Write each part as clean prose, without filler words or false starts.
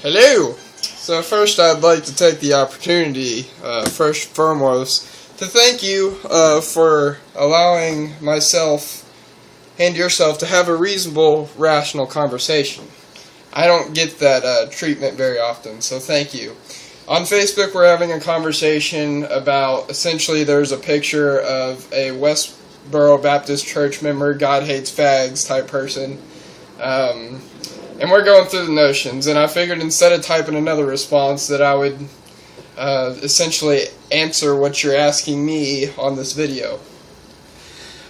Hello! So first I'd like to take the opportunity, first and foremost, to thank you for allowing myself and yourself to have a reasonable, rational conversation. I don't get that treatment very often, so thank you. On Facebook we're having a conversation about, essentially there's a picture of a Westboro Baptist Church member, God hates fags type person. And we're going through the notions, and I figured instead of typing another response that I would essentially answer what you're asking me on this video.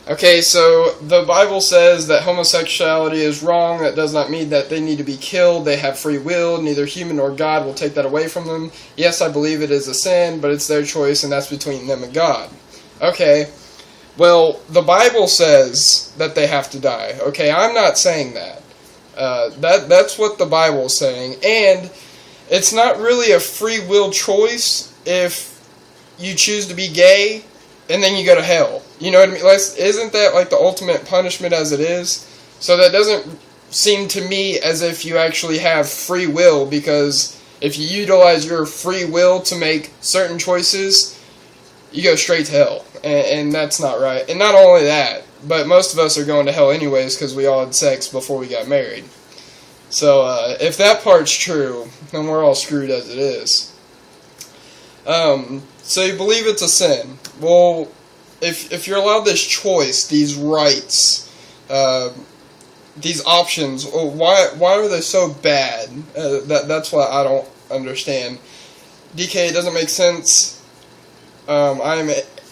Okay, so the Bible says that homosexuality is wrong. That does not mean that they need to be killed. They have free will. Neither human nor God will take that away from them. Yes, I believe it is a sin, but it's their choice, and that's between them and God. Okay, well, the Bible says that they have to die. Okay, I'm not saying that. That's what the Bible is saying, and it's not really a free will choice if you choose to be gay and then you go to hell. You know what I mean? Isn't that like the ultimate punishment as it is? So that doesn't seem to me as if you actually have free will, because if you utilize your free will to make certain choices, you go straight to hell, and that's not right. And not only that, but most of us are going to hell anyways because we all had sex before we got married. So if that part's true, then we're all screwed as it is. So you believe it's a sin. Well, if you're allowed this choice, these rights, these options, why are they so bad? That's what I don't understand. DK, it doesn't make sense.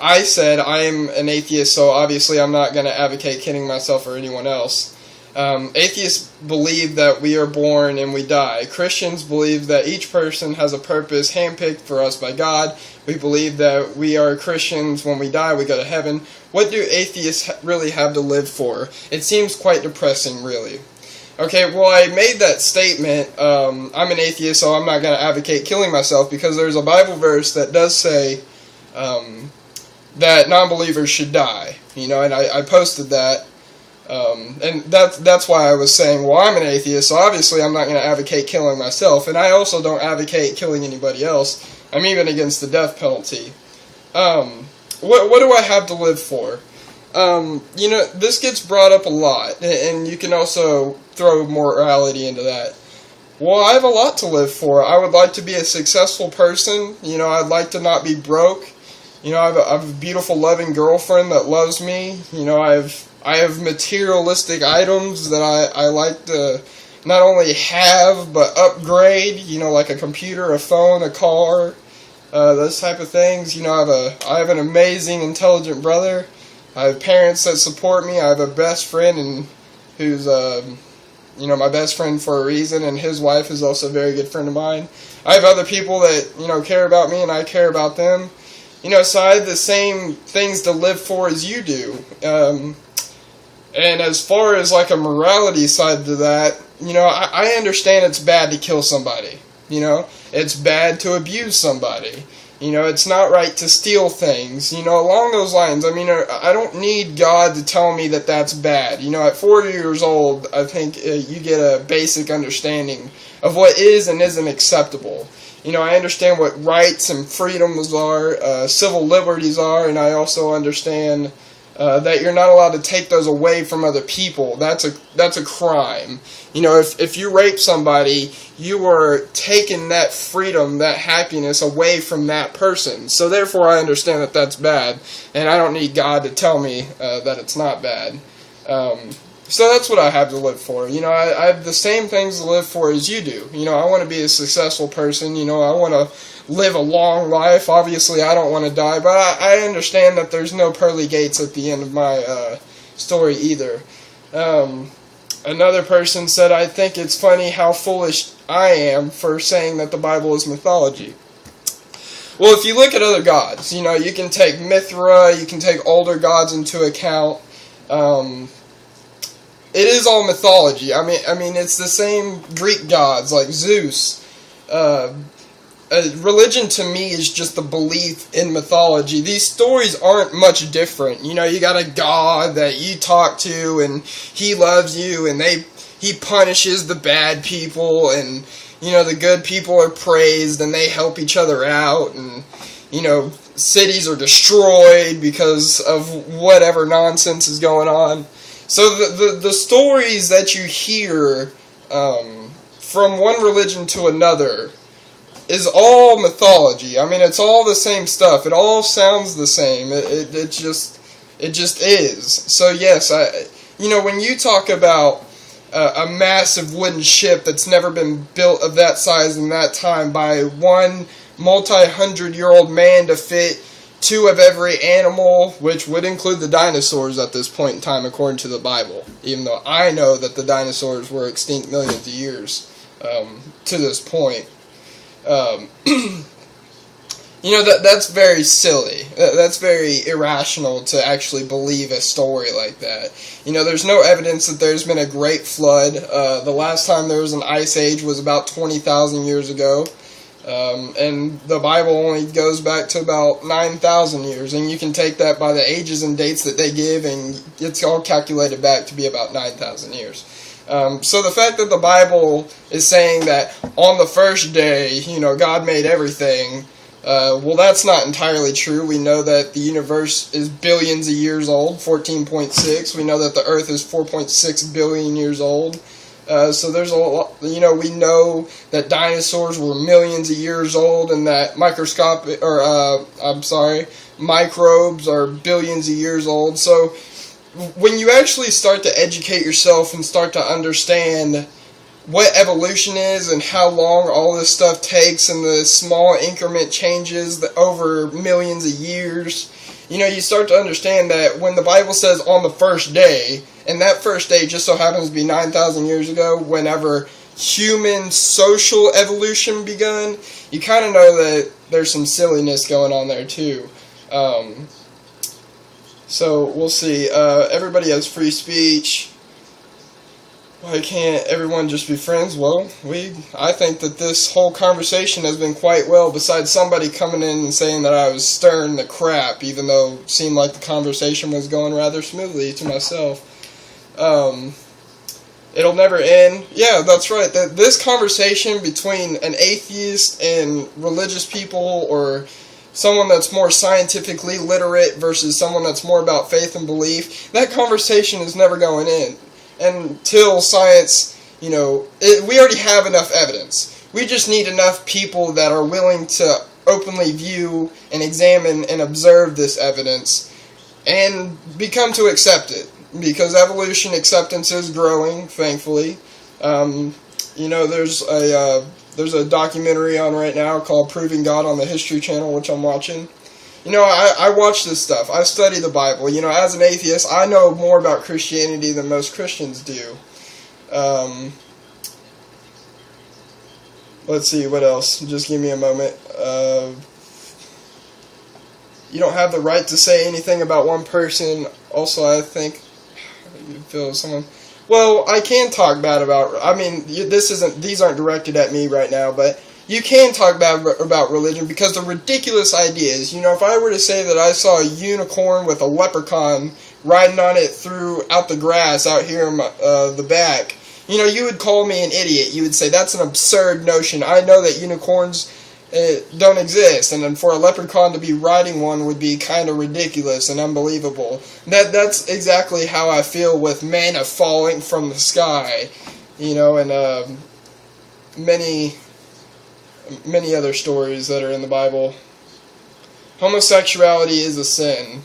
I said I am an atheist, so obviously I'm not going to advocate killing myself or anyone else. Atheists believe that we are born and we die. Christians believe that each person has a purpose handpicked for us by God. We believe that we are Christians. When we die, we go to heaven. What do atheists really have to live for? It seems quite depressing, really. Okay, well, I made that statement, I'm an atheist, so I'm not going to advocate killing myself, because there's a Bible verse that does say that non-believers should die, and I posted that, and that's why I was saying, well, I'm an atheist, so obviously I'm not going to advocate killing myself, and I also don't advocate killing anybody else. I'm even against the death penalty. What do I have to live for? This gets brought up a lot, and you can also throw morality into that. Well, I have a lot to live for. I would like to be a successful person. I'd like to not be broke. I have a beautiful, loving girlfriend that loves me. I have materialistic items that I like to not only have, but upgrade, like a computer, a phone, a car, those type of things. I have an amazing, intelligent brother. I have parents that support me. I have a best friend and who's, my best friend for a reason, and his wife is also a very good friend of mine. I have other people that, care about me, and I care about them. So I have the same things to live for as you do. And as far as like a morality side to that, I understand it's bad to kill somebody. It's bad to abuse somebody. It's not right to steal things. Along those lines, I don't need God to tell me that that's bad. At 4 years old, I think you get a basic understanding of what is and isn't acceptable. I understand what rights and freedoms are, civil liberties are, and I also understand that you're not allowed to take those away from other people. That's a crime. If you rape somebody, you are taking that freedom, that happiness away from that person. So therefore I understand that that's bad, and I don't need God to tell me that it's not bad. So that's what I have to live for. I have the same things to live for as you do. I want to be a successful person. I want to live a long life. Obviously, I don't want to die, but I understand that there's no pearly gates at the end of my story either. Another person said, I think it's funny how foolish I am for saying that the Bible is mythology. Well, if you look at other gods, you can take Mithra, you can take older gods into account. It is all mythology. I mean, it's the same Greek gods like Zeus. Religion to me is just the belief in mythology. These stories aren't much different. You got a god that you talk to, and he loves you, and he punishes the bad people, and the good people are praised and they help each other out, and cities are destroyed because of whatever nonsense is going on. So the stories that you hear from one religion to another is all mythology. I mean, it's all the same stuff. It all sounds the same. It just is. So yes, when you talk about a massive wooden ship that's never been built of that size in that time by one multi-hundred-year-old man to fit 2 of every animal, which would include the dinosaurs at this point in time, according to the Bible, even though I know that the dinosaurs were extinct millions of years to this point. That's very silly. That's very irrational to actually believe a story like that. There's no evidence that there's been a great flood. The last time there was an ice age was about 20,000 years ago. And the Bible only goes back to about 9,000 years, and you can take that by the ages and dates that they give, and it's all calculated back to be about 9,000 years. So the fact that the Bible is saying that on the first day, God made everything, well, that's not entirely true. We know that the universe is billions of years old, 14.6. We know that the Earth is 4.6 billion years old. So there's a lot, we know that dinosaurs were millions of years old, and that microbes are billions of years old. So when you actually start to educate yourself and start to understand what evolution is and how long all this stuff takes and the small increment changes over millions of years, you start to understand that when the Bible says on the first day, and that first day just so happens to be 9,000 years ago, whenever human social evolution begun, you kind of know that there's some silliness going on there too. So we'll see. Everybody has free speech. Why can't everyone just be friends? Well, I think that this whole conversation has been quite well, besides somebody coming in and saying that I was stirring the crap, even though it seemed like the conversation was going rather smoothly to myself. It'll never end. Yeah, that's right. This conversation between an atheist and religious people, or someone that's more scientifically literate versus someone that's more about faith and belief, that conversation is never going in until science, we already have enough evidence. We just need enough people that are willing to openly view and examine and observe this evidence and become to accept it. Because evolution acceptance is growing, thankfully. There's a documentary on right now called Proving God on the History Channel, which I'm watching. I watch this stuff. I study the Bible. As an atheist, I know more about Christianity than most Christians do. Let's see, what else? Just give me a moment. You don't have the right to say anything about one person. Also, I think you feel someone. Well, I can talk bad about. These aren't directed at me right now, but you can talk bad about religion because the ridiculous ideas. If I were to say that I saw a unicorn with a leprechaun riding on it throughout the grass out here in the back, you would call me an idiot. You would say that's an absurd notion. I know that unicorns don't exist, and then for a leprechaun to be riding one would be kind of ridiculous and unbelievable. That's exactly how I feel with manna falling from the sky, and many other stories that are in the Bible. Homosexuality is a sin.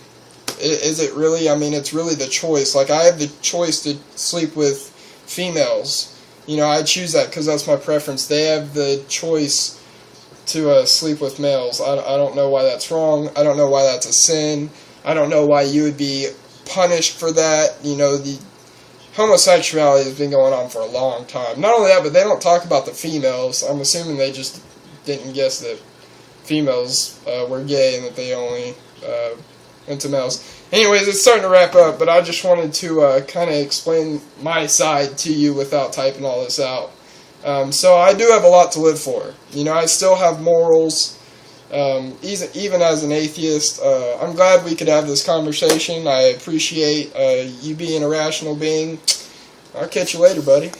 Is it really? It's really the choice. Like, I have the choice to sleep with females. I choose that because that's my preference. They have the choice to sleep with males. I don't know why that's wrong. I don't know why that's a sin. I don't know why you would be punished for that. The homosexuality has been going on for a long time. Not only that, but they don't talk about the females. I'm assuming they just didn't guess that females were gay and that they only went to males. Anyways, it's starting to wrap up, but I just wanted to kind of explain my side to you without typing all this out. So I do have a lot to live for. I still have morals, even as an atheist. I'm glad we could have this conversation. I appreciate you being a rational being. I'll catch you later, buddy.